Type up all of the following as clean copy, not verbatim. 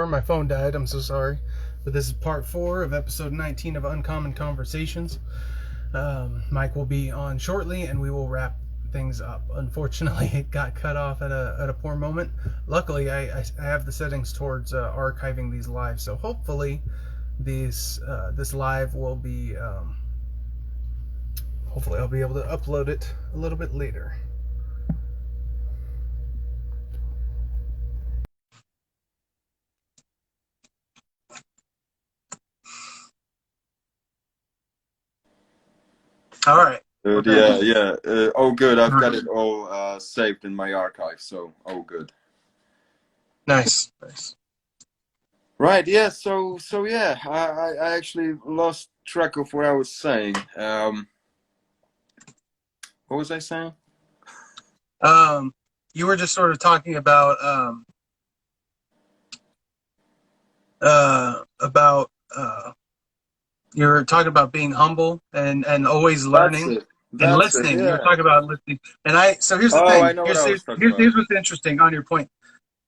4. My phone died. I'm so sorry. But this is part 4 of episode 19 of Uncommon Conversations. Mike will be on shortly, and we will wrap things up. Unfortunately, it got cut off at a poor moment. Luckily, I have the settings towards archiving these live, so hopefully this live will be. Hopefully, I'll be able to upload it a little bit later. All right. Good, yeah. Oh, good. I've got it all saved in my archive, so good. Nice. Right, yeah. So yeah. I actually lost track of what I was saying. What was I saying? You were just sort of talking about you were talking about being humble and always learning and That's it. listening. Yeah. You were talking about listening, and so here's the Oh, thing. I know what I was talking about. Here's what's interesting on your point.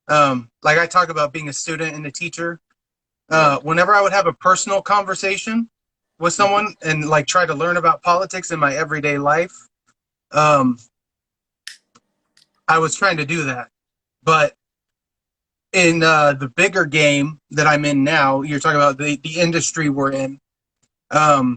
Like I talk about being a student and a teacher. Whenever I would have a personal conversation with someone and like try to learn about politics in my everyday life, I was trying to do that, but in the bigger game that I'm in now, you're talking about the industry we're in. I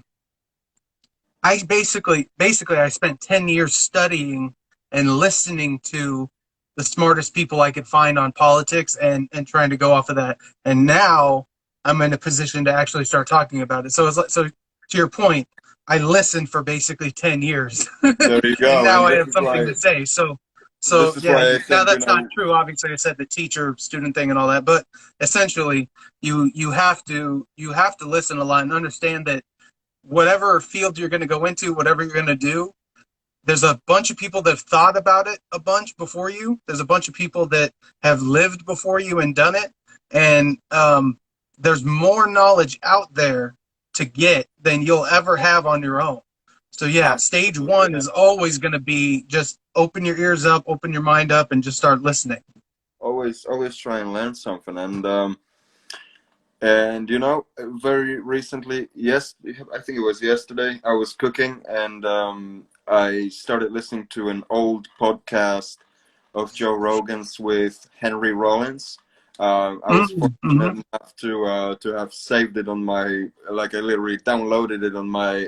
basically I spent 10 years studying and listening to the smartest people I could find on politics and trying to go off of that. And now I'm in a position to actually start talking about it. So it's like, so to your point, I listened for basically 10 years. There you go. And now I this have is something why, to say. So this is why yeah, I now think, that's not true. Obviously, I said the teacher student thing and all that, but essentially, you have to listen a lot and understand that whatever field you're going to go into, whatever you're going to do, there's a bunch of people that have thought about it a bunch before you. There's a bunch of people that have lived before you and done it, and there's more knowledge out there to get than you'll ever have on your own. So yeah, stage one is always going to be just open your ears up, open your mind up, and just start listening. Always try and learn something. And very recently, I think it was yesterday, I was cooking and I started listening to an old podcast of Joe Rogan's with Henry Rollins. I was fortunate enough to have saved it on my, like I literally downloaded it on my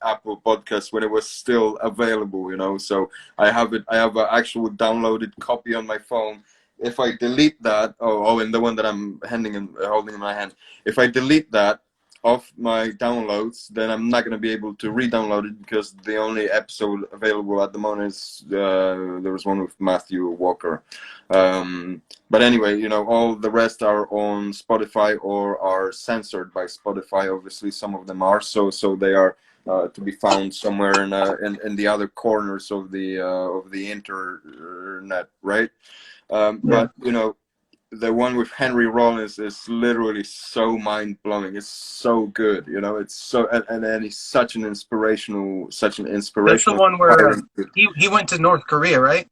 Apple Podcast when it was still available, so I have an actual downloaded copy on my phone. If I delete that, and the one that I'm holding in my hand, if I delete that off my downloads, then I'm not going to be able to re-download it because the only episode available at the moment is there was one with Matthew Walker. But anyway, all the rest are on Spotify or are censored by Spotify. Obviously, some of them are, so they are to be found somewhere in the other corners of the internet, right? But the one with Henry Rollins is literally so mind-blowing. It's so good, it's so, and he's such an inspirational. That's the one where he went to North Korea, right?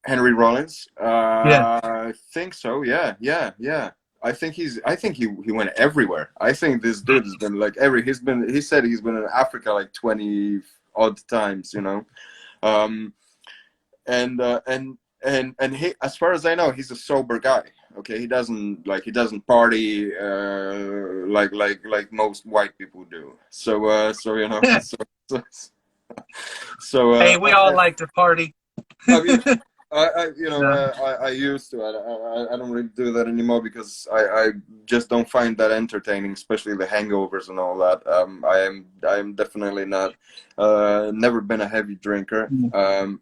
Henry Rollins. Yeah. I think so. Yeah. I think he went everywhere. I think this dude has been like he said he's been in Africa like 20 odd times, and he, as far as I know, he's a sober guy. Okay, he doesn't party like most white people do. So Hey, we all like to party. I mean, I used to. I don't really do that anymore because I just don't find that entertaining, especially the hangovers and all that. I am definitely not. Never been a heavy drinker.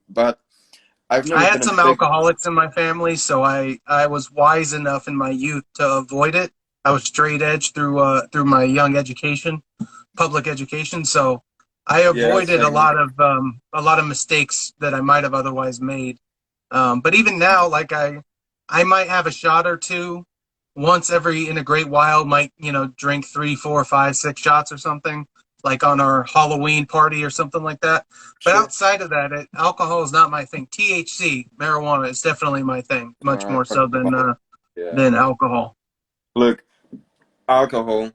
But I had some alcoholics in my family, so I was wise enough in my youth to avoid it. I was straight edge through my young education, public education, so I avoided a lot of mistakes that I might have otherwise made. But even now, like I might have a shot or two once in a great while. Might drink 3, 4, 5, 6 shots or something, like on our Halloween party or something like that. But outside of that, alcohol is not my thing. THC, marijuana, is definitely my thing, much more so than alcohol. Look, alcohol.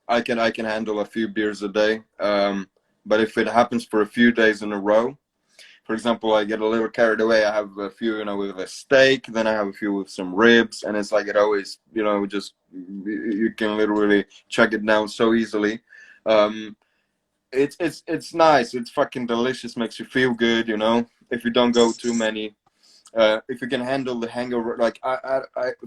I can handle a few beers a day. But if it happens for a few days in a row, for example, I get a little carried away. I have a few, with a steak, then I have a few with some ribs, and it's like it always, just you can literally chug it down so easily. Um, it's nice. It's fucking delicious. Makes you feel good. If you don't go too many. If you can handle the hangover, like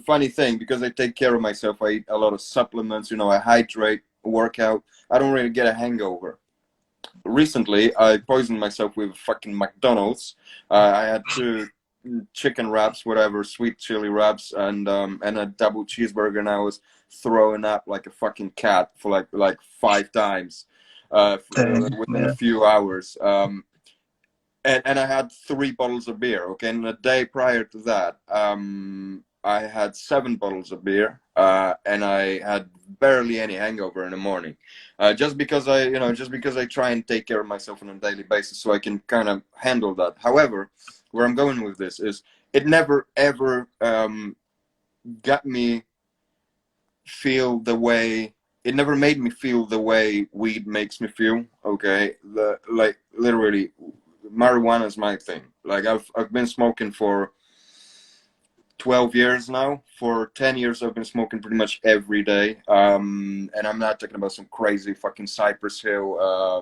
funny thing, because I take care of myself, I eat a lot of supplements. I hydrate, workout. I don't really get a hangover. Recently, I poisoned myself with fucking McDonald's. I had two chicken wraps, whatever, sweet chili wraps, and a double cheeseburger, and I was throwing up like a fucking cat for like 5 times Dang, within a yeah. few hours. And I had 3 bottles of beer. Okay, and a day prior to that, I had 7 bottles of beer, and I had barely any hangover in the morning, just because I try and take care of myself on a daily basis, so I can kind of handle that. However, where I'm going with this is, it never ever got me feel the way. It never made me feel the way weed makes me feel. Okay, like literally, marijuana is my thing. Like I've been smoking for 12 years now. For 10 years, I've been smoking pretty much every day. And I'm not talking about some crazy fucking Cypress Hill,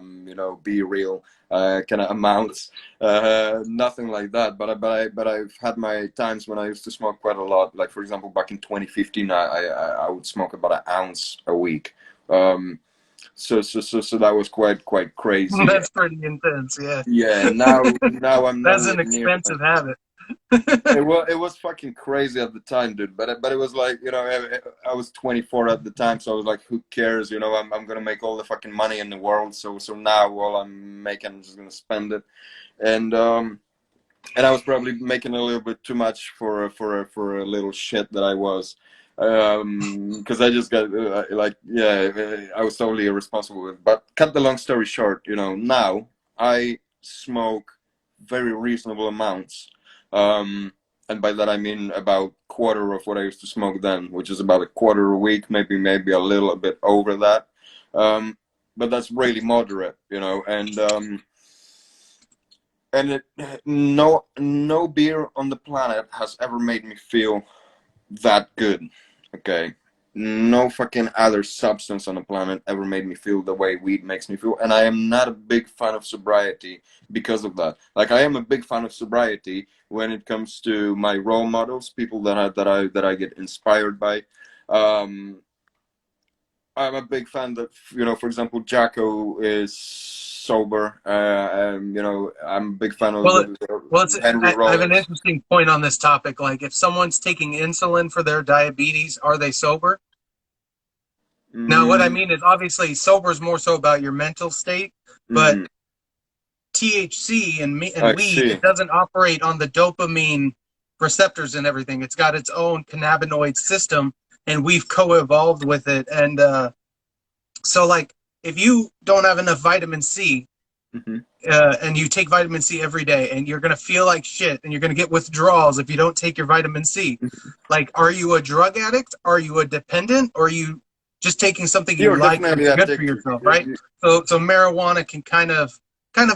be real kind of amounts. Nothing like that. But I've had my times when I used to smoke quite a lot. Like, for example, back in 2015, I would smoke about an ounce a week. So that was quite crazy. That's pretty intense, yeah. Yeah. Now I'm That's nowhere an near that. expensive habit. It was fucking crazy at the time, dude. But it was like, I was 24 at the time, so I was like, who cares? I'm gonna make all the fucking money in the world. So now all I'm making, I'm just gonna spend it. And I was probably making a little bit too much for a little shit that I was, because I just got I was totally irresponsible with. But cut the long story short, now I smoke very reasonable amounts. Um, and by that I mean about quarter of what I used to smoke then, which is about a quarter a week, maybe a little bit over that. Um, but that's really moderate, and no beer on the planet has ever made me feel that good. Okay, no fucking other substance on the planet ever made me feel the way weed makes me feel, and I am not a big fan of sobriety because of that. Like, I am a big fan of sobriety when it comes to my role models, people that I get inspired by. um I'm a big fan that, for example, Jacko is sober. I'm a big fan of Well, Henry I have an Rollins. interesting point on this topic. Like, if someone's taking insulin for their diabetes, are they sober? Now, what I Mm, mean is, obviously, sober is more so about your mental state, but mhm. THC and I weed, see. it doesn't operate on the dopamine receptors and everything. It's got its own cannabinoid system, and we've co-evolved with it. And so, like, if you don't have enough vitamin C, Hmm. and you take vitamin C every day, and you're gonna feel like shit, and you're gonna get withdrawals if you don't take your vitamin C. Like, are you a drug addict? Are you a dependent? Or are you just taking something you You're like and definitely it's good for addicted. yourself, right? So marijuana can kind of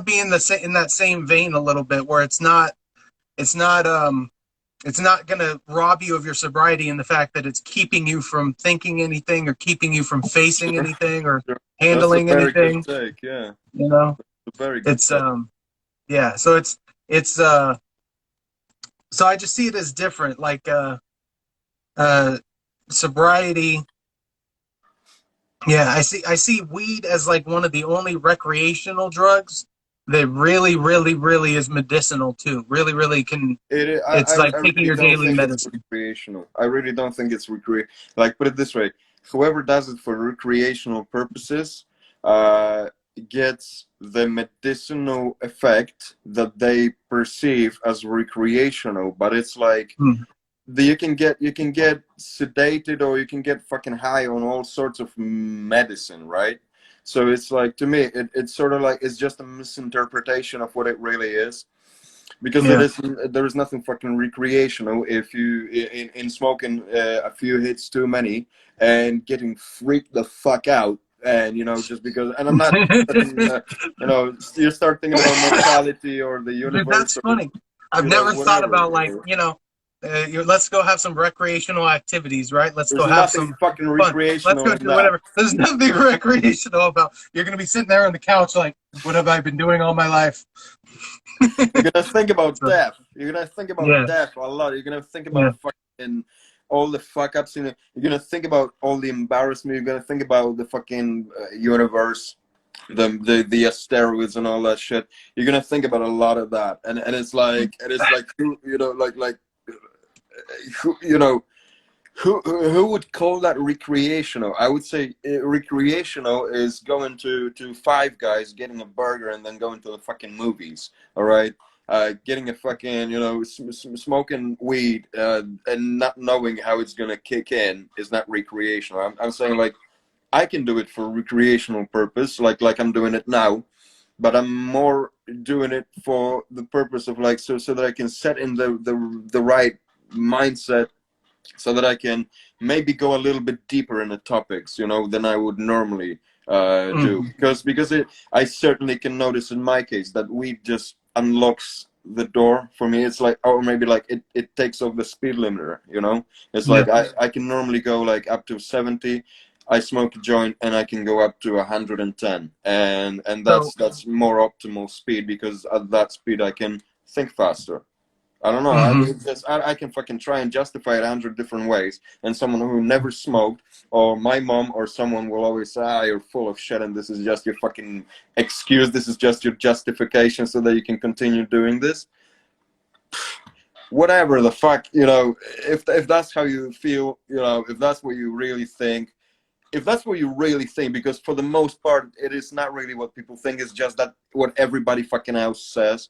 be in that same vein a little bit, where it's not it's not going to rob you of your sobriety in the fact that it's keeping you from thinking anything or keeping you from facing Sure, anything or sure. That's a handling very good anything. take. Yeah, You know, a very good it's take. yeah. So it's so I just see it as different, like uh sobriety. Yeah, I see weed as like one of the only recreational drugs that really is medicinal too. Really can. It's like I taking really your don't daily think it's medicine. recreational. I really don't think it's Like, put it this way: whoever does it for recreational purposes, uh, gets the medicinal effect that they perceive as recreational. But it's like, Hmm. you can get sedated, or you can get fucking high on all sorts of medicine, right? So it's like, to me, it's sort of like, it's just a misinterpretation of what it really is. because it Yeah. isn't. There is nothing fucking recreational if you in smoking a few hits too many and getting freaked the fuck out, and just because. And I'm not. You start thinking about mortality or the Dude, universe that's or funny. I've never thought whatever. about like, let's go have some recreational activities, right? Let's There's go have nothing some fucking fun. Let's recreational go in do that. whatever. There's nothing recreational about. You're gonna be sitting there on the couch like, what have I been doing all my life? You're gonna think about So, death. You're gonna think about yeah, death a lot. You're gonna think yeah. about fucking all the fuck ups in it. You're gonna think about all the embarrassment. You're gonna think about the fucking universe, the asteroids and all that shit. You're gonna think about a lot of that, and it's like who, who would call that recreational? I would say recreational is going to Five Guys, getting a burger, and then going to the fucking movies. All right, getting a fucking smoking weed and not knowing how it's gonna kick in is not recreational. I'm saying like I can do it for recreational purpose, like I'm doing it now, but I'm more doing it for the purpose of like so that I can set in the right mindset so that I can maybe go a little bit deeper in the topics, than I would normally do. Mhm. Because I certainly can notice in my case that weed just unlocks the door for me. It's like, or maybe like it takes off the speed limiter, It's Yeah. like I can normally go like up to 70. I smoke a joint and I can go up to 110, and So, that's more optimal speed because at that speed I can think faster. I don't know. mhm. It's just, I can fucking try and justify it 100 different ways. And someone who never smoked, or my mom, or someone will always say, you're full of shit and this is just your fucking excuse. This is just your justification so that you can continue doing this. Whatever the fuck, if that's how you feel, if that's what you really think, because for the most part, it is not really what people think. It's just that what everybody fucking else says.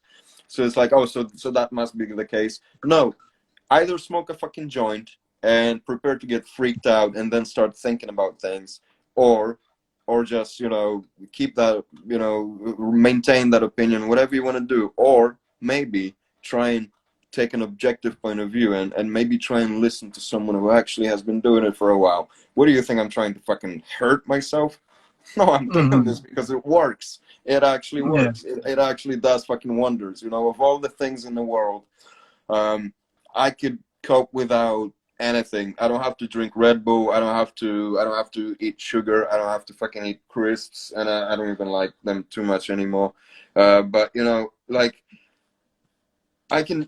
So it's like, oh, so that must be the case. No, either smoke a fucking joint and prepare to get freaked out and then start thinking about things, or just keep that maintain that opinion, whatever you want to do, or maybe try and take an objective point of view and maybe try and listen to someone who actually has been doing it for a while. What do you think? I'm trying to fucking hurt myself? No, I'm doing this Mhm. because it works. It actually Yeah. works. It actually does fucking wonders. Of all the things in the world, um, I could cope without anything. I don't have to drink Red Bull. I don't have to eat sugar. I don't have to fucking eat crisps, and I don't even like them too much anymore. But like I can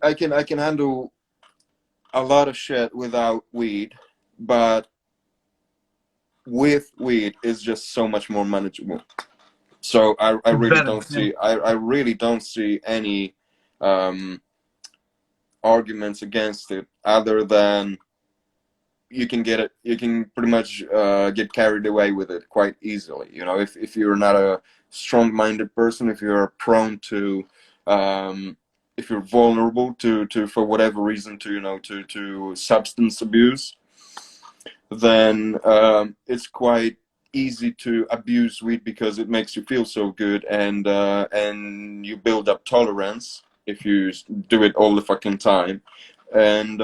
handle a lot of shit without weed, but with weed is just so much more manageable. So I It's really better. don't Yeah. see I really don't see any um, arguments against it other than you can pretty much get carried away with it quite easily. If you're not a strong-minded person, if you're prone to if you're vulnerable to for whatever reason to substance abuse, then it's quite easy to abuse weed because it makes you feel so good, and you build up tolerance if you do it all the fucking time, and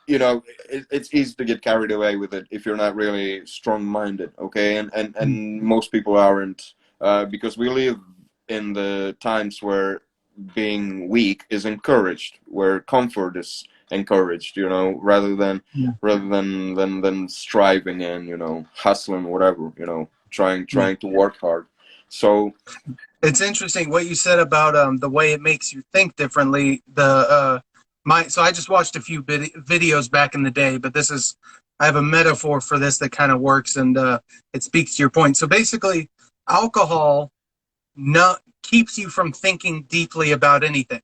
it's easy to get carried away with it if you're not really strong-minded, okay? And most people aren't, because we live in the times where being weak is encouraged, where comfort is encouraged, rather than Yeah. than striving and hustling, whatever, Yeah. trying to work hard. So It's interesting what you said about the way it makes you think differently. So I just watched a few videos back in the day, but I have a metaphor for this that kind of works, and it speaks to your point. So basically, alcohol not keeps you from thinking deeply about anything.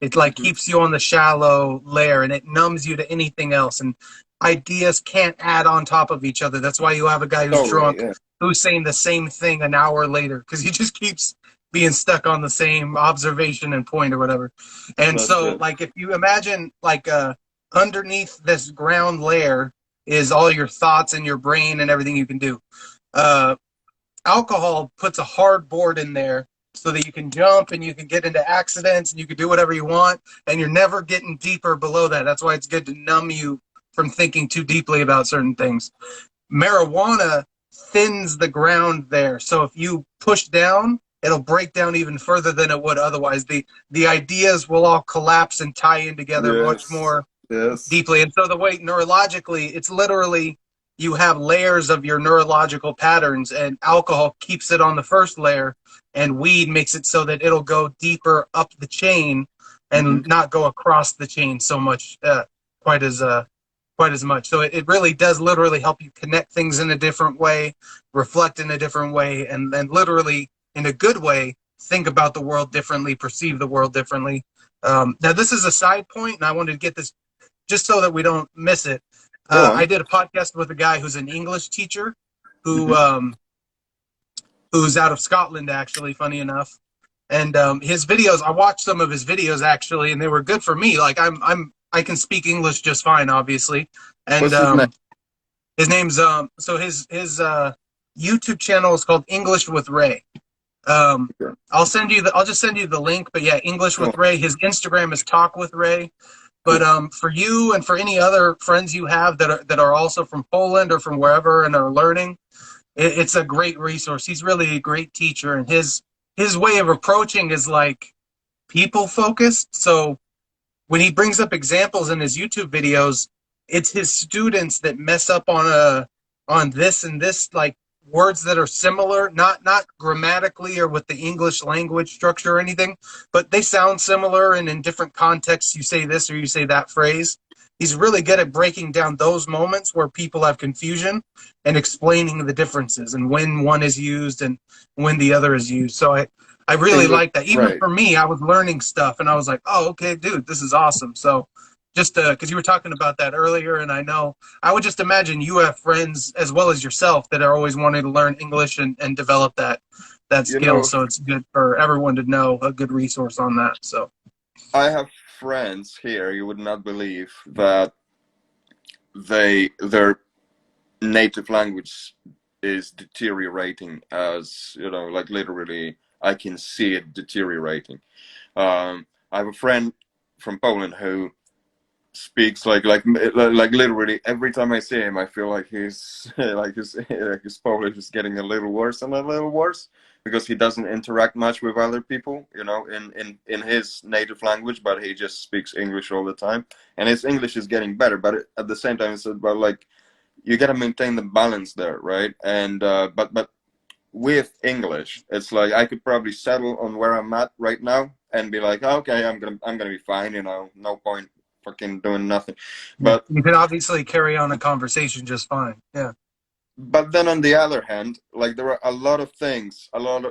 It like mhm. keeps you on the shallow layer, and it numbs you to anything else. And ideas can't add on top of each other. That's why you have a guy who's Totally, drunk yeah. who's saying the same thing an hour later because he just keeps being stuck on the same observation and point or whatever. And That's so, it. like, if you imagine like underneath this ground layer is all your thoughts and your brain and everything you can do. Uh, Alcohol puts a hard board in there so that you can jump and you can get into accidents and you can do whatever you want, and you're never getting deeper below that. That's why it's good to numb you from thinking too deeply about certain things. Marijuana thins the ground there, so if you push down, it'll break down even further than it would otherwise. The ideas will all collapse and tie in together much Yes. more Yes. deeply. And so the way neurologically, it's literally you have layers of your neurological patterns, and alcohol keeps it on the first layer, and weed makes it so that it'll go deeper up the chain Hmm. and not go across the chain so much, quite as quite as much. So it really does literally help you connect things in a different way, reflect in a different way, and then literally in a good way think about the world differently, perceive the world differently. Now this is a side point, and I wanted to get this just so that we don't miss it. Go I on. did a podcast with a guy who's an English teacher who Hmm. who's out of Scotland, actually, funny enough. And his videos, I watched some of his videos actually, and they were good for me. Like I can speak English just fine, obviously. And What's his name? his name's so his YouTube channel is called English with Ray. Okay. I'll just send you the link. But yeah, English Go with on. Ray. His Instagram is Talk with Ray. But Cool. for you and for any other friends you have that are also from Poland or from wherever and are learning, it's a great resource. He's really a great teacher, and his way of approaching is like people focused. So when he brings up examples in his YouTube videos, it's his students that mess up on this and this, like words that are similar, not grammatically or with the English language structure or anything, but they sound similar, and in different contexts you say this or you say that phrase. He's really good at breaking down those moments where people have confusion and explaining the differences and when one is used and when the other is used. So I really English, like that. Even right? for me, I was learning stuff, and I was like, "Oh, okay, dude, this is awesome." So, just because you were talking about that earlier, and I know I would just imagine you have friends as well as yourself that are always wanting to learn English and develop that You skill. know, So it's good for everyone to know a good resource on that. So, I have friends here. You would not believe that their native language is deteriorating. As you know, like literally, I can see it deteriorating. I have a friend from Poland who speaks like literally every time I see him, I feel like he's like his Polish is getting a little worse and a little worse because he doesn't interact much with other people, you know, in his native language, but he just speaks English all the time, and his English is getting better. But at the same time, it's about like you got to maintain the balance there, right? And but with English, it's like I could probably settle on where I'm at right now and be like, oh, okay, I'm gonna be fine, you know, no point fucking doing nothing. yeah, But you can obviously carry on a conversation just fine. Yeah. but then on the other hand, like there are a lot of things, a lot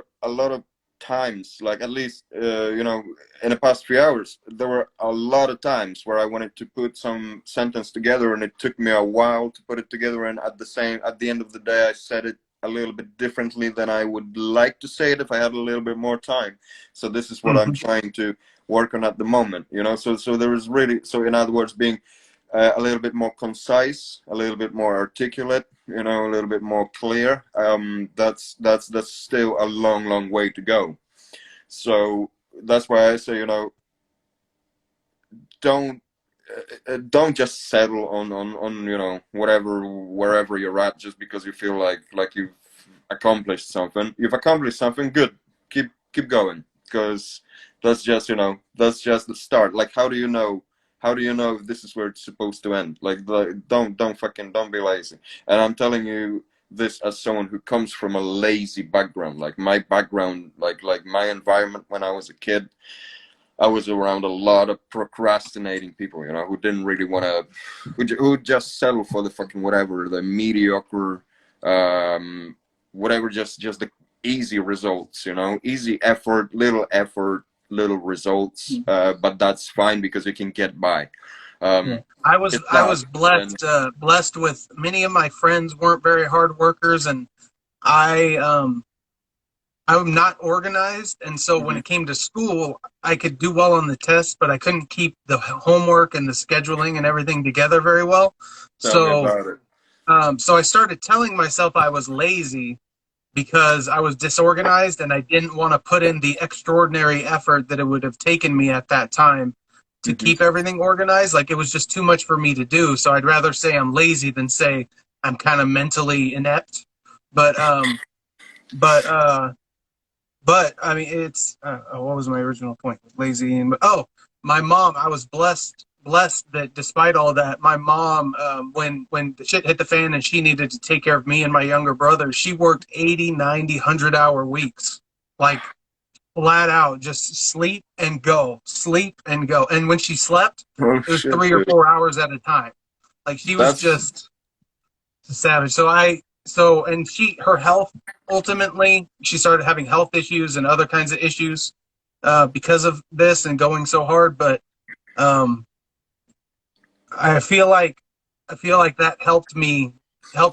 of times, like at least you know, in the past few hours, there were a lot of times where I wanted to put some sentence together, and it took me a while to put it together. And at the end of the day, I said it a little bit differently than I would like to say it if I had a little bit more time. So this is what I'm Mhm. trying to work on at the moment, you know. So there is really, so in other words, being a little bit more concise, a little bit more articulate, you know, a little bit more clear. That's still a long way to go. So that's why I say, you know, don't don't just settle on you know, whatever, wherever you're at, just because you feel like you've accomplished something. You've accomplished something good. Keep going, because that's just, you know, that's just the start. Like how do you know if this is where it's supposed to end? Like don't be lazy. And I'm telling you this as someone who comes from a lazy background. Like my background, like my environment when I was a kid, I was around a lot of procrastinating people, you know, who didn't really want to, who just settle for the fucking whatever, the mediocre, whatever, just the easy results, you know, easy effort, little results, but that's fine because you can get by. Yeah. Um, it's I not, was and blessed with many of my friends weren't very hard workers, and I I'm not organized, and so when mhm, it came to school, I could do well on the test, but I couldn't keep the homework and the scheduling and everything together very well. tell me So about it. so I started telling myself I was lazy, because I was disorganized and I didn't want to put in the extraordinary effort that it would have taken me at that time to Hmm. keep everything organized. Like, it was just too much for me to do. So I'd rather say I'm lazy than say I'm kind of mentally inept. But but uh, but I mean, it's what was my original point? Lazy and my mom. I was blessed that despite all that, my mom, when the shit hit the fan and she needed to take care of me and my younger brother, she worked 80, 90, 100-hour weeks, like flat out, just sleep and go, sleep and go. And when she slept, Oh it was shit, 3 or 4 hours at a time. Like, she was that's just savage. And her health, ultimately, she started having health issues and other kinds of issues because of this and going so hard. But um, I feel like that helped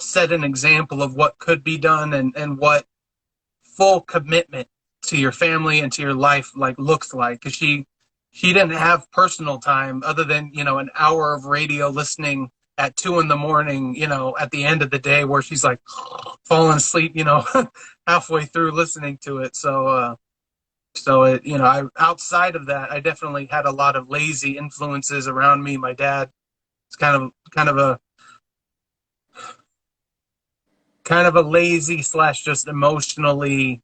set an example of what could be done, and what full commitment to your family and to your life like looks like. Because she didn't have personal time other than, an hour of radio listening at 2 a.m, at the end of the day, where she's like falling asleep, halfway through listening to it. So it, outside of that, I definitely had a lot of lazy influences around me. My dad is kind of a lazy slash just emotionally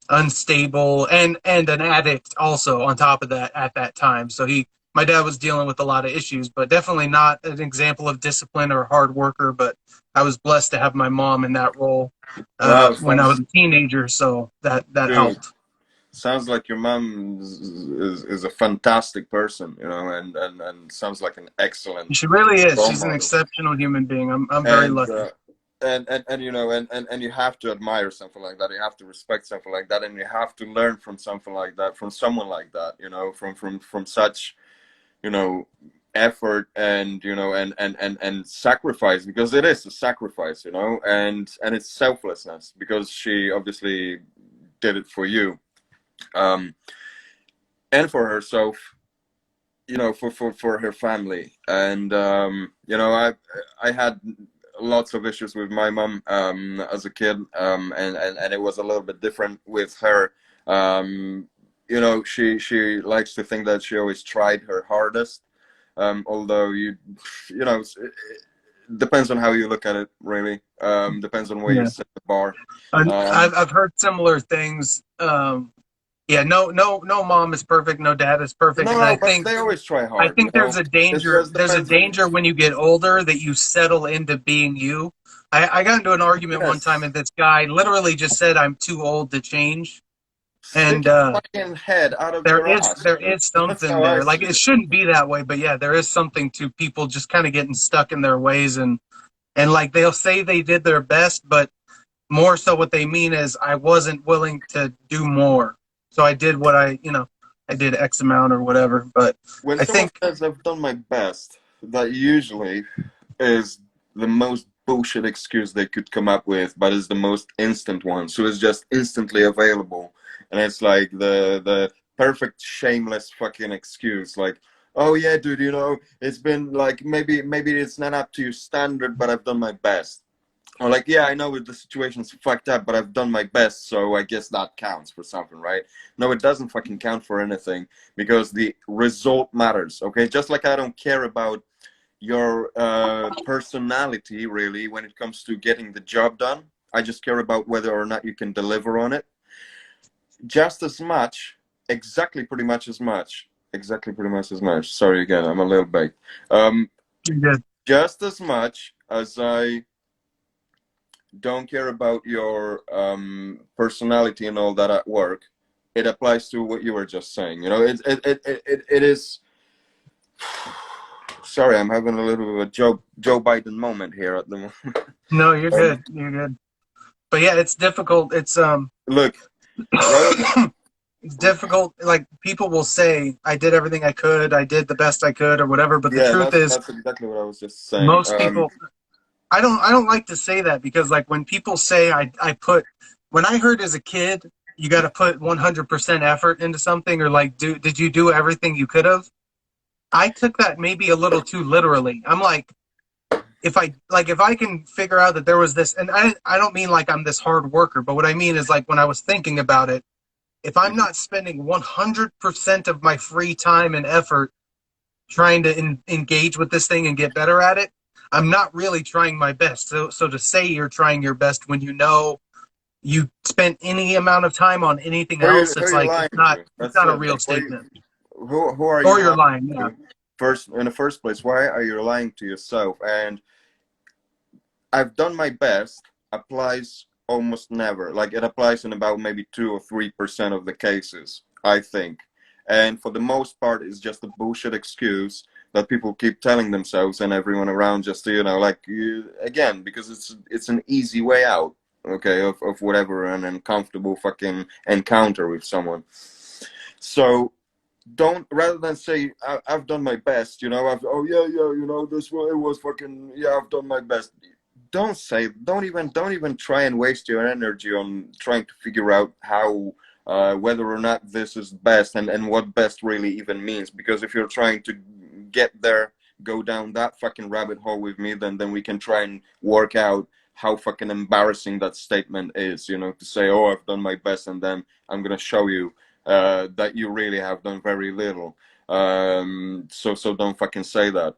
unstable, and an addict also on top of that at that time. So my dad was dealing with a lot of issues, but definitely not an example of discipline or a hard worker. But I was blessed to have my mom in that role no, when I was sounds a teenager, so that dude. helped. Sounds like your mom is a fantastic person, and sounds like an excellent She really is. role She's an model. exceptional human being. I'm very And lucky. and you have to admire something like that. You have to respect something like that, and you have to learn from something like that, from someone like that. From such you know effort, and and sacrifice, because it is a sacrifice, and it's selflessness, because she obviously did it for you, um and for herself, for her family. And I had lots of issues with my mom as a kid, and it was a little bit different with her. She likes to think that she always tried her hardest, although it depends on how you look at it, really. Depends on where you Yeah, set the bar. I've um, I've heard similar things. Yeah, no mom is perfect, no dad is perfect, and no, but they always try I hard. think there's a It danger. just There's a depends on. danger when you get older that you settle into being you. I got into an argument one time, Yes. and this guy literally just said, "I'm too old to change." Stick And your fucking head out of there your is ass, there dude. is That's something how I there. Like, see it it. shouldn't be that way, but yeah, there is something to people just kind of getting stuck in their ways, and like, they'll say they did their best, but more so what they mean is, I wasn't willing to do more, so I did what I did X amount or whatever. But When I someone think says I've done my best, that usually is the most bullshit excuse they could come up with, but it's the most instant one. So it's just instantly available. And it's like the perfect shameless fucking excuse. Like, oh yeah, dude, it's been like, maybe it's not up to your standard, but I've done my best. Or like, yeah, I know the situation's fucked up, but I've done my best, so I guess that counts for something, right? No, it doesn't fucking count for anything, because the result matters, okay? Just like I don't care about your personality, really, when it comes to getting the job done. I just care about whether or not you can deliver on it. Just as much, exactly pretty much as much. Sorry again, I'm a little baked. you're good. Just as much as I don't care about your personality and all that at work, it applies to what you were just saying. It is. Sorry, I'm having a little bit of a Joe Biden moment here at the moment. No, you're um, good. You're good. But yeah, it's difficult. Look, rather, It's difficult. Like, people will say, "I did everything I could. I did the best I could," or whatever. But the yeah, truth is, that's exactly what I was just saying. most people. I don't like to say that, because like, when people say when I heard as a kid, you got to put 100% effort into something, or like, did you do everything you could have? I took that maybe a little too literally. I'm like, if I can figure out that there was this, and I don't mean like I'm this hard worker, but what I mean is like when I was thinking about it, if I'm not spending 100% of my free time and effort trying to engage with this thing and get better at it, I'm not really trying my best. So to say you're trying your best when you know you spent any amount of time on anything else, who it's are you like lying to? it's That's not a it. real Like, statement. who are Or you you're lying lying. Yeah. to? First, in the first place, why are you lying to yourself? And I've done my best applies almost never. Like it applies in about maybe 2 or 3% of the cases, I think. And for the most part, it's just a bullshit excuse that people keep telling themselves and everyone around, just like again, because it's an easy way out, okay, of whatever an uncomfortable fucking encounter with someone. So don't, rather than say I've done my best, oh yeah, this one, it was fucking, yeah, I've done my best. Don't even try and waste your energy on trying to figure out how whether or not this is best, and what best really even means. Because if you're trying to get there, go down that fucking rabbit hole with me, then we can try and work out how fucking embarrassing that statement is, to say, oh, I've done my best, and then I'm gonna show you that you really have done very little. So don't fucking say that.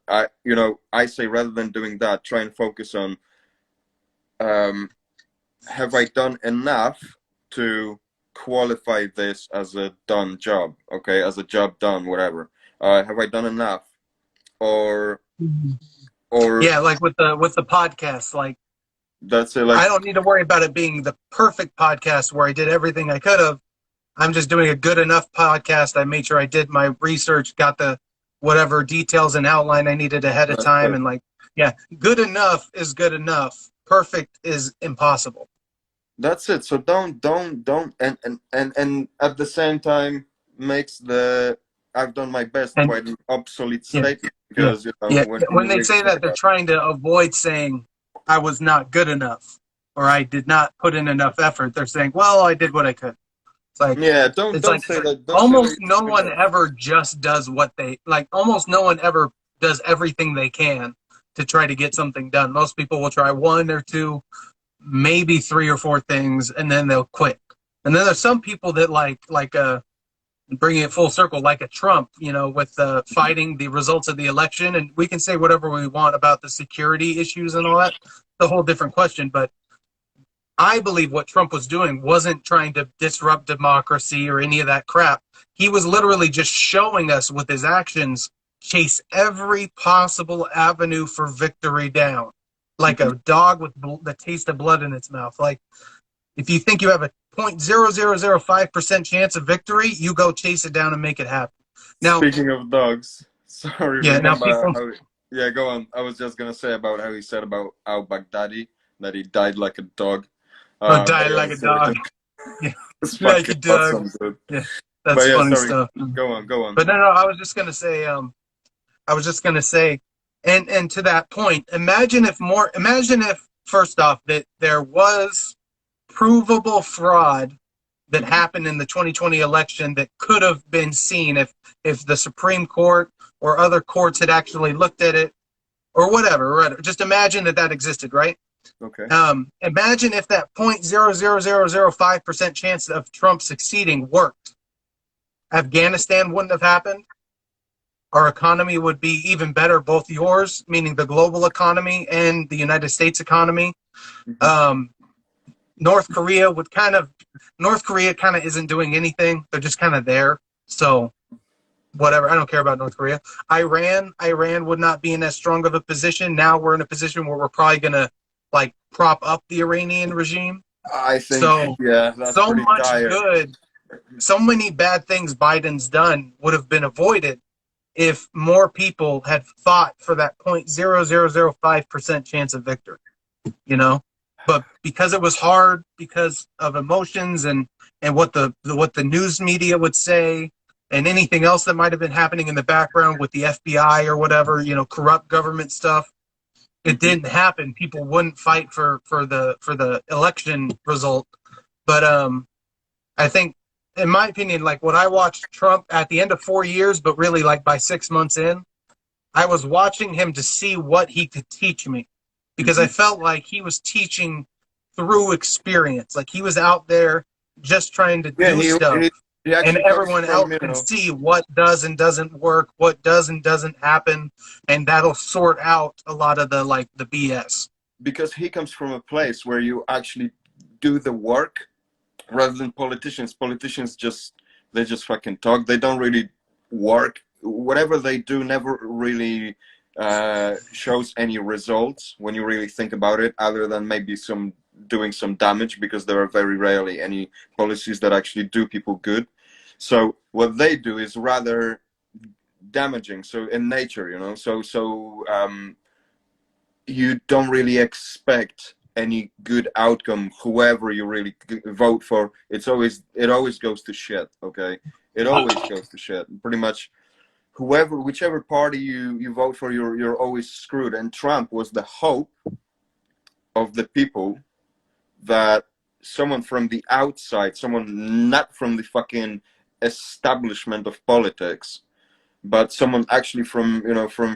I say, rather than doing that, try and focus on, have I done enough to qualify this as a done job? Okay, as a job done, whatever. Have I done enough, or or Yeah, like with the podcast, like that's it. I Like, don't need to worry about it being the perfect podcast where I did everything I could have. I'm just doing a good enough podcast. I made sure I did my research, got the whatever details and outline I needed ahead of that's time, it. and like, yeah, good enough is good enough. Perfect is impossible. That's it. So don't, and at the same time makes the I've done my best And quite an obsolete yeah, statement, yeah, because yeah. when When you they really say think that, they're about trying to avoid saying I was not good enough or I did not put in enough effort. They're saying, well, I did what I could. It's like it. Yeah, it's don't like say that. Don't say that almost you're no good one enough. ever just does what they like. Almost no one ever does everything they can to try to get something done. Most people will try one or two, maybe three or four things, and then they'll quit. And then there's some people that bringing it full circle, like a Trump, with fighting the results of the election. And we can say whatever we want about the security issues and all that. It's a whole different question. But I believe what Trump was doing wasn't trying to disrupt democracy or any of that crap. He was literally just showing us with his actions, chase every possible avenue for victory down, like a dog with the taste of blood in its mouth. Like, if you think you have a 0.0005% chance of victory, you go chase it down and make it happen. Now, Speaking of dogs, sorry, yeah, now remember people how? Yeah, go on. I was just gonna say about how he said about Al Baghdadi, that he died like a dog. But die yeah, like a dog. Yeah, it's like fucking a dog. awesome, dude. Yeah, But that's yeah, funny sorry. stuff. Go on. But no, I was just gonna say, and to that point, imagine if first off that there was provable fraud that happened in the 2020 election that could have been seen if the Supreme Court or other courts had actually looked at it or whatever. Right? Just imagine that existed, right? Okay. Imagine if that 0.00005% chance of Trump succeeding worked. Afghanistan wouldn't have happened. Our economy would be even better, both yours, meaning the global economy, and the United States economy. Um, North Korea kind of isn't doing anything. They're just kind of there. So whatever. I don't care about North Korea. Iran would not be in as strong of a position. Now we're in a position where we're probably gonna like prop up the Iranian regime. I think, So yeah, that's so pretty much dire. good, so many bad things Biden's done would have been avoided if more people had fought for that 0.0005% chance of victory. But because it was hard, because of emotions and what the news media would say, and anything else that might have been happening in the background with the FBI or whatever, corrupt government stuff, it Mhm. didn't happen. People wouldn't fight for the election result. But I think, in my opinion, like what I watched Trump at the end of 4 years, but really like by 6 months in, I was watching him to see what he could teach me. because I felt like he was teaching through experience. Like he was out there just trying to Yeah, do stuff, he and actually comes everyone from, else can see what does and doesn't work, what does and doesn't happen, and that'll sort out a lot of the BS. because he comes from a place where you actually do the work rather than politicians. Politicians just fucking talk. They don't really work. Whatever they do never really shows any results when you really think about it, other than maybe some doing some damage, because there are very rarely any policies that actually do people good. So what they do is rather damaging. So in nature, you know, you don't really expect any good outcome whoever you really vote for. It always goes to shit. Okay, it always goes to shit pretty much. Whichever party you vote for, you're always screwed. And Trump was the hope of the people, that someone from the outside, someone not from the fucking establishment of politics, but someone actually from, you know, from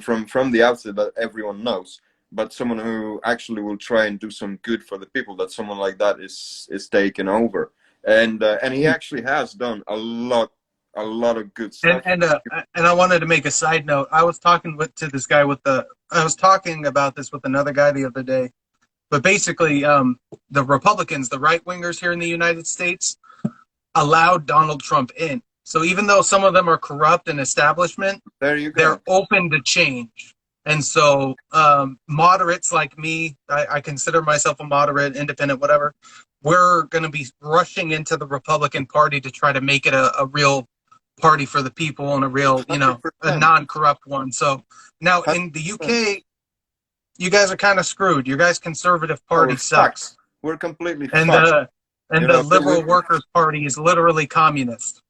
the outside that everyone knows, but someone who actually will try and do some good for the people, that someone like that is taken over. And he actually has done a lot of good And stuff. and I wanted to make a side note. I was talking to this guy I was talking about this with another guy the other day. But basically, the Republicans, the right wingers here in the United States, allowed Donald Trump in. So even though some of them are corrupt and establishment, There you go. they're open to change. And so moderates like me, I consider myself a moderate, independent, whatever, we're going to be rushing into the Republican Party to try to make it a real party for the people and a real, you know, a 100%. non-corrupt one. So now in the UK, you guys are kind of screwed. Your guys' conservative Oh, party we're fucked. sucks. We're completely And fucked. You the know, Liberal Workers Party is literally communist.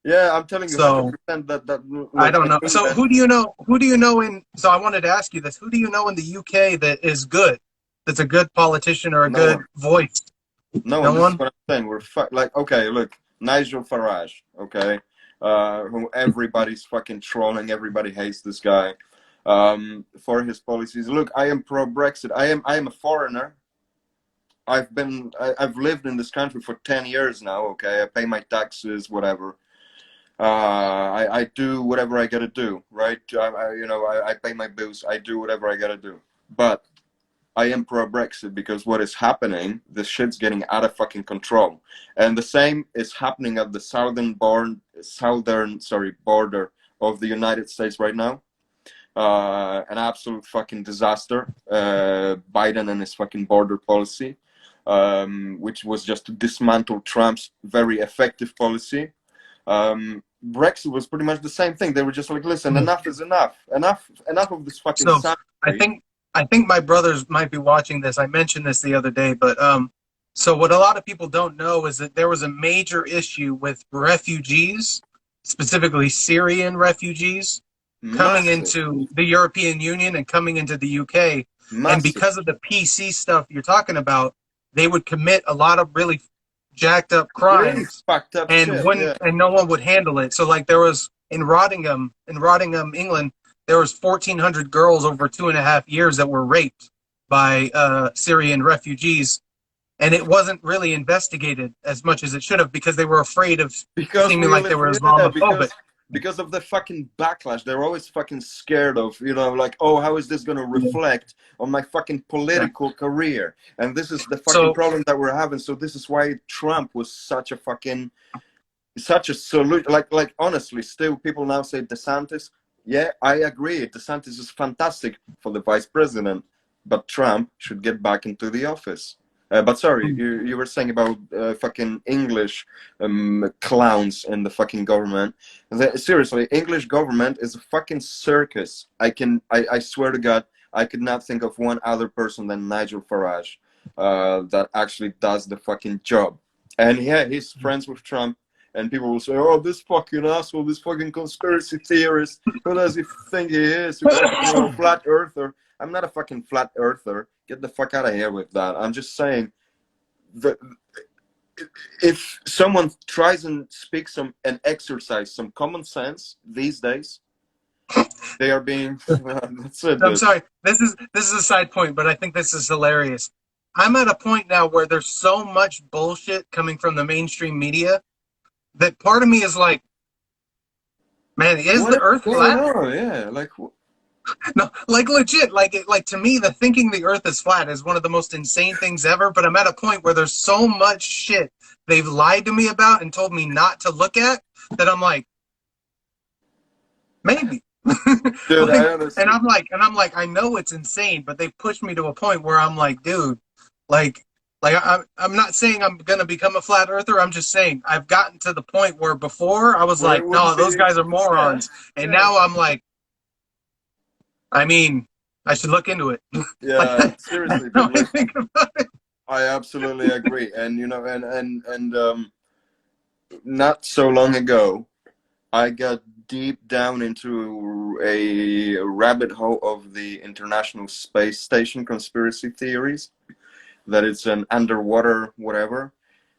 yeah, I'm telling you, So 100% that I look, don't know. So who do you know? Who do you know in? So I wanted to ask you this: who do you know in the UK that is good? That's a good politician or a no good one. voice? No one. No This is one. what I'm saying. We're like, okay, look, Nigel Farage, okay, who everybody's fucking trolling. Everybody hates this guy for his policies. Look, I am pro Brexit. I am a foreigner. I've lived in this country for 10 years now. Okay, I pay my taxes, whatever. I do whatever I gotta do, right? I pay my bills. I do whatever I gotta do. But I am pro Brexit because what is happening, this shit's getting out of fucking control, and the same is happening at the border of the United States right now. An absolute fucking disaster. Biden and his fucking border policy, which was just to dismantle Trump's very effective policy. Brexit was pretty much the same thing. They were just like, listen, enough is enough. Enough of this fucking So sanity. I think my brothers might be watching this. I mentioned this the other day, but so what a lot of people don't know is that there was a major issue with refugees, specifically Syrian refugees, coming Massive, into the European Union and coming into the UK. And massive. because of the PC stuff you're talking about, they would commit a lot of really jacked up Really crimes fucked up shit. Yeah. and no one would handle it. So like there was in Rottingham, England, there was 1,400 girls over 2.5 years that were raped by Syrian refugees, and it wasn't really investigated as much as it should have because they were afraid of Because seeming we like they live, were yeah, Islamophobic. because of the fucking backlash. They're always fucking scared of, you know, like, oh, how is this gonna reflect on my fucking Yeah. political career? And this is the fucking So problem that we're having. So this is why Trump was such a solution. Like honestly, still people now say DeSantis. Yeah, I agree. DeSantis is fantastic for the vice president, but Trump should get back into the office. But sorry, you were saying about fucking English clowns in the fucking government. Seriously, English government is a fucking circus. I swear to God, I could not think of one other person than Nigel Farage that actually does the fucking job. And yeah, he's friends with Trump. And people will say, "Oh, this fucking asshole, this fucking conspiracy theorist. Who does he think he is? You know, flat earther." I'm not a fucking flat earther. Get the fuck out of here with that. I'm just saying that if someone tries and speaks and exercise some common sense these days, They are being. That's it, I'm dude. sorry. This is a side point, but I think this is hilarious. I'm at a point now where there's so much bullshit coming from the mainstream media that part of me is like, man, is What the is Earth going flat? on? Yeah, like No, like legit, like to me, the thinking the Earth is flat is one of the most insane things ever. But I'm at a point where there's so much shit they've lied to me about and told me not to look at that I'm like, maybe. dude, I Like, honestly. I'm like, I know it's insane, but they pushed me to a point where I'm like, dude, like, I'm not saying I'm gonna become a flat earther. I'm just saying I've gotten to the point where before I was Where like, it no, wouldn't those be. guys are Yeah, morons, and yeah, now I'm like, I mean, I should look into it. Like, yeah. Seriously, dude. now I Like, think about it. I absolutely agree. And not so long ago, I got deep down into a rabbit hole of the International Space Station conspiracy theories. That it's an underwater whatever,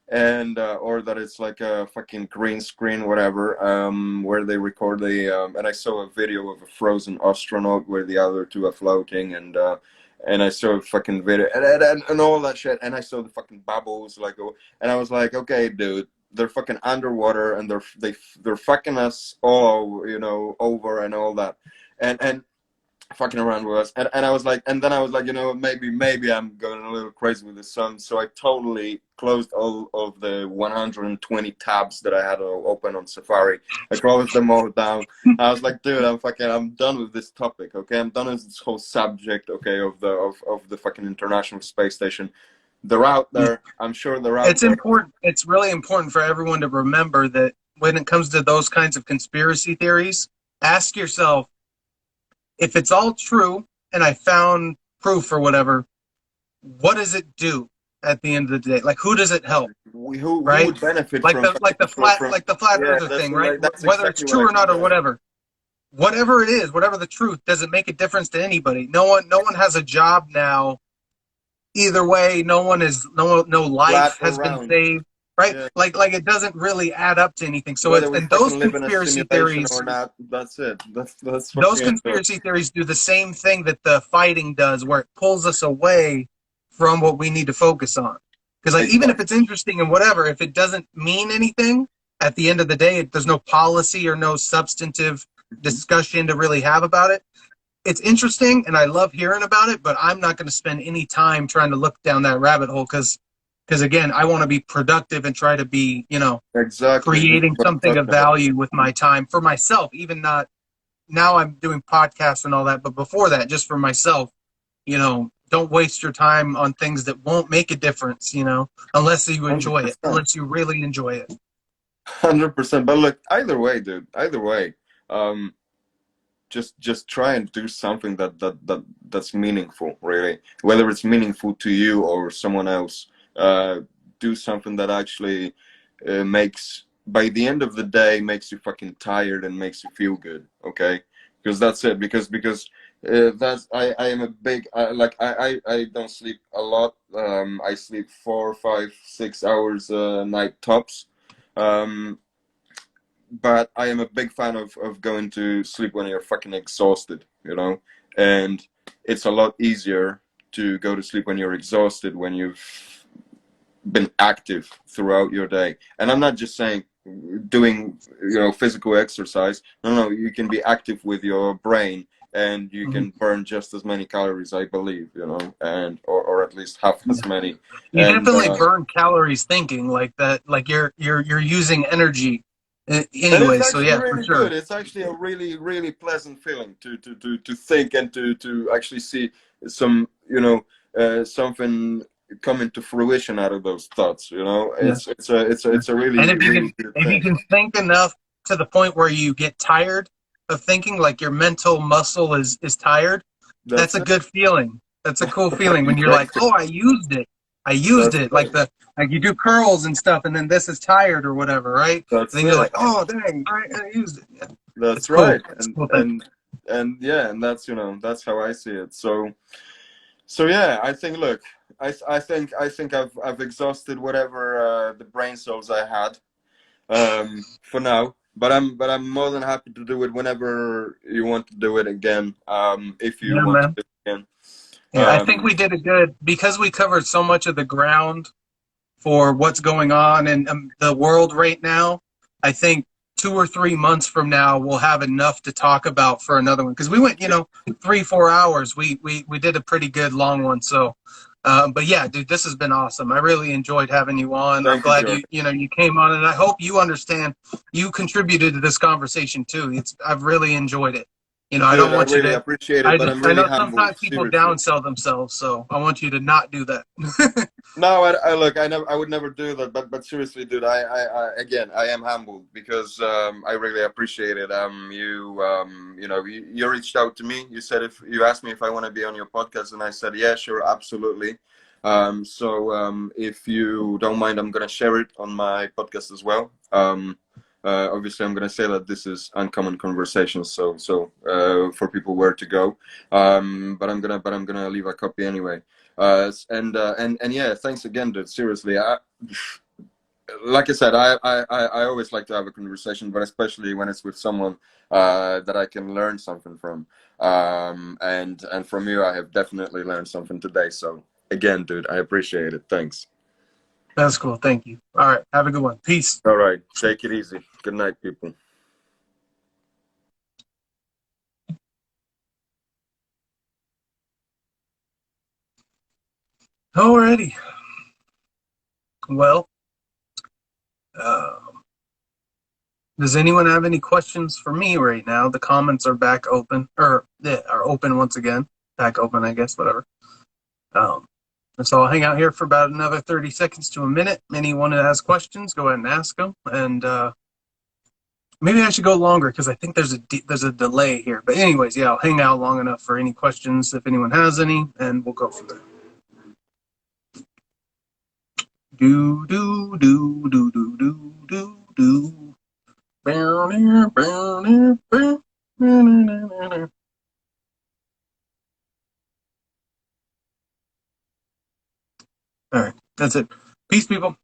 and or that it's like a fucking green screen whatever, where they record the and I saw a video of a frozen astronaut where the other two are floating, and I saw a fucking video and all that shit, and I saw the fucking bubbles like, and I was like, okay, dude, they're fucking underwater and they're fucking us all, over and all that, and fucking around with us, and I was like, and then I was like, maybe I'm going a little crazy with the sun, so I totally closed all of the 120 tabs that I had open on Safari. I closed them all down. I was like, dude, I'm done with this topic, okay? I'm done with this whole subject, okay, of the fucking International Space Station. They're out there. I'm sure they're out It's there. important. It's really important for everyone to remember that when it comes to those kinds of conspiracy theories, ask yourself if it's all true and I found proof or whatever, what does it do at the end of the day? Like, who does it help? Who Right? would benefit from from Like the flat yeah, earther that's thing, right? like that's Whether it's exactly what true I or not or yeah. whatever it is, whatever the truth, doesn't make a difference to anybody. No one has a job now. Either way, no Flat life or has been round. saved. Right? Yeah. Like it doesn't really add up to anything. So Whether it's we and those fucking live in a conspiracy simulation theories or not, that's it. That's those fucking it. conspiracy theories do the same thing that the fighting does, where it pulls us away from what we need to focus on. Because like even if Exactly. it's interesting and whatever, if it doesn't mean anything at the end of the day, there's no policy or no substantive Mhm. discussion to really have about it. It's interesting and I love hearing about it, but I'm not going to spend any time trying to look down that rabbit hole because again, I want to be productive and try to be, Exactly. This is creating what I'm something of talking about. value with my time for myself, even not now I'm doing podcasts and all that, but before that, just for myself, don't waste your time on things that won't make a difference, unless you enjoy it, 100%. unless you really enjoy it. 100%. But look, either way, dude, either way, um, just try and do something that's meaningful, really. Whether it's meaningful to you or someone else, do something that actually makes, by the end of the day, makes you fucking tired and makes you feel good. Okay, because that's it. Because that's I am a big like I don't sleep a lot. I sleep 4, 5, 6 hours a night tops. Um, but I am a big fan of going to sleep when you're fucking exhausted, and it's a lot easier to go to sleep when you're exhausted when you've been active throughout your day. And I'm not just saying doing physical exercise. No, you can be active with your brain and you Mm-hmm. can burn just as many calories, I believe, and or at least half as many. You And definitely burn calories thinking like that, like you're using energy it is anyway. So actually yeah, for really good. sure. It's actually a really, really pleasant feeling to think and to actually see some, something coming to fruition out of those thoughts. Yeah. It's a And really, really good if you thing. can think enough to the point where you get tired of thinking, like your mental muscle is tired, that's That's a it. good feeling. That's a cool feeling when you're like, Exactly. oh, I used it. I used That's it. it. Like you do curls and stuff, and then this is tired or whatever, right? And That's then you're it. like, oh, dang, I used it. Yeah. It's That's cool. right. It's a And cool thing. and and yeah, and that's how I see it. So yeah, I think. Look, I think I've exhausted whatever the brain cells I had for now. but I'm more than happy to do it whenever you want to do it again. If you Yeah, want to man. do it again. Yeah, I think we Um, did it good because we covered so much of the ground for what's going on in the world right now. I think 2 or 3 months from now we'll have enough to talk about for another one because we went, 3-4 hours. We did a pretty good long one. So, but yeah, dude, this has been awesome. I really enjoyed having you on. I'm Thank you, glad George. you came on, and I hope you understand. You contributed to this conversation too. I've really enjoyed it. I don't Dude, I want you really to. appreciate it, I but I'm I really know humbled. sometimes people Seriously. downsell themselves, so I want you to not do that. No, I look, I would never do that. But seriously, dude, again, I am humbled because I really appreciate it. You reached out to me. You said if you asked me if I want to be on your podcast, and I said, yeah, sure, absolutely. If you don't mind, I'm gonna share it on my podcast as well. Obviously, I'm gonna say that this is uncommon conversations, so for people where to go. But I'm gonna leave a copy anyway. And yeah, thanks again, dude. Seriously, like I said, I always like to have a conversation, but especially when it's with someone that I can learn something from. And from you, I have definitely learned something today. So again, dude, I appreciate it. Thanks. That's cool. Thank you. All right. Have a good one. Peace. All right, take it easy. Good night, people. Alrighty. Well, uh, does anyone have any questions for me right now? The comments are back open, or yeah, are open once again. Back open, I guess. Whatever. Um, so I'll hang out here for about another 30 seconds to a minute. Anyone that has questions, go ahead and ask them. And maybe I should go longer because I think there's a delay here. But anyways, yeah, I'll hang out long enough for any questions if anyone has any, and we'll go from there. Do do do do do do do do. All right, that's it. Peace, people.